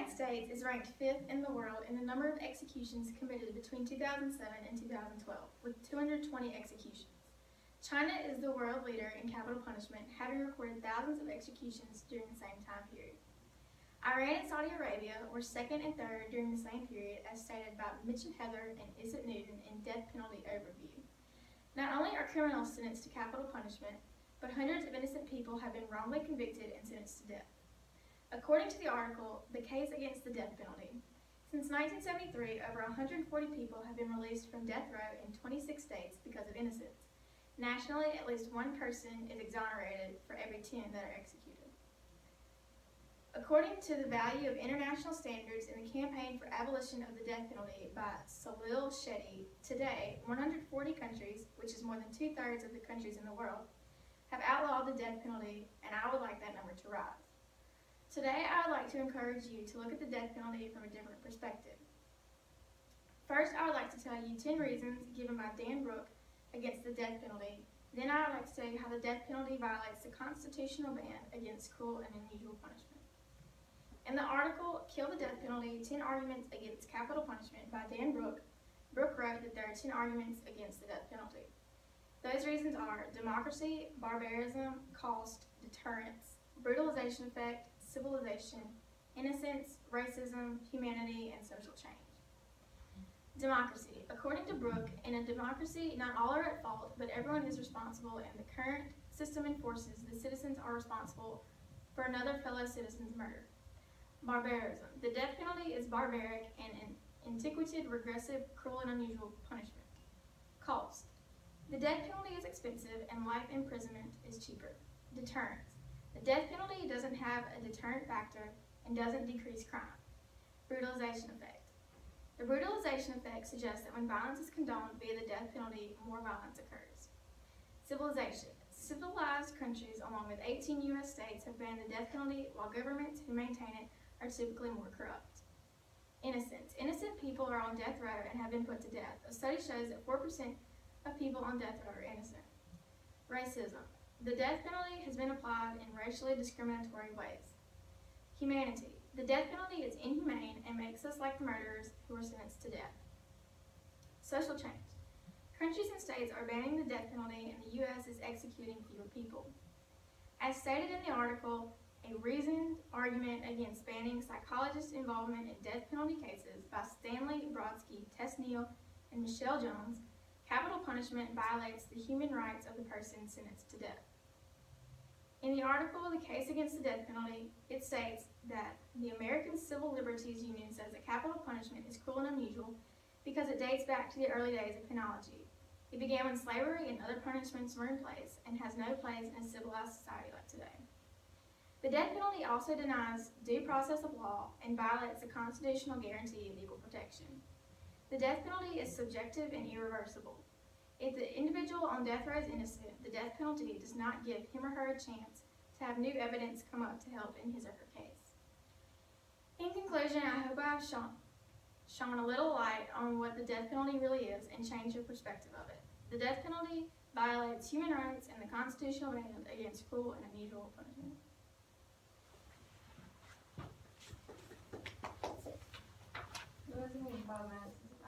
United States is ranked 5th in the world in the number of executions committed between 2007 and 2012, with 220 executions. China is the world leader in capital punishment, having recorded thousands of executions during the same time period. Iran and Saudi Arabia were second and third during the same period, as stated by Mitch and Heather and Isaac Newton in Death Penalty Overview. Not only are criminals sentenced to capital punishment, but hundreds of innocent people have been wrongly convicted and sentenced to death. According to the article, The Case Against the Death Penalty, since 1973, over 140 people have been released from death row in 26 states because of innocence. Nationally, at least one person is exonerated for every 10 that are executed. According to the value of international standards in the Campaign for Abolition of the Death Penalty by Salil Shetty, today, 140 countries, which is more than 2/3 of the countries in the world, have outlawed the death penalty, and I would like that number to rise. Today, I would like to encourage you to look at the death penalty from a different perspective. First, I would like to tell you 10 reasons given by Dan Brooke against the death penalty. Then I would like to tell you how the death penalty violates the constitutional ban against cruel and unusual punishment. In the article, Kill the Death Penalty, 10 Arguments Against Capital Punishment by Dan Brooke, Brooke wrote that there are 10 arguments against the death penalty. Those reasons are democracy, barbarism, cost, deterrence, brutalization effect, civilization, innocence, racism, humanity, and social change. Democracy. According to Brooke, in a democracy, not all are at fault, but everyone is responsible, and the current system enforces the citizens are responsible for another fellow citizen's murder. Barbarism. The death penalty is barbaric and an antiquated, regressive, cruel, and unusual punishment. Cost. The death penalty is expensive, and life imprisonment is cheaper. Deterrence. The death penalty doesn't have a deterrent factor and doesn't decrease crime. Brutalization effect. The brutalization effect suggests that when violence is condoned via the death penalty, more violence occurs. Civilization. Civilized countries, along with 18 U.S. states, have banned the death penalty, while governments who maintain it are typically more corrupt. Innocence. Innocent people are on death row and have been put to death. A study shows that 4% of people on death row are innocent. Racism. The death penalty has been applied in racially discriminatory ways. Humanity. The death penalty is inhumane and makes us like the murderers who were sentenced to death. Social change. Countries and states are banning the death penalty, and the U.S. is executing fewer people. As stated in the article, A Reasoned Argument Against Banning Psychologist Involvement in Death Penalty Cases by Stanley Brodsky, Tess Neal, and Michelle Jones, capital punishment violates the human rights of the person sentenced to death. In the article, The Case Against the Death Penalty, it states that the American Civil Liberties Union says that capital punishment is cruel and unusual because it dates back to the early days of penology. It began when slavery and other punishments were in place and has no place in a civilized society like today. The death penalty also denies due process of law and violates the constitutional guarantee of equal protection. The death penalty is subjective and irreversible. If the individual on death row is innocent, the death penalty does not give him or her a chance to have new evidence come up to help in his or her case. In conclusion, I hope I have shone a little light on what the death penalty really is and changed your perspective of it. The death penalty violates human rights and the constitutional ban against cruel and unusual punishment. It wasn't even 5 minutes.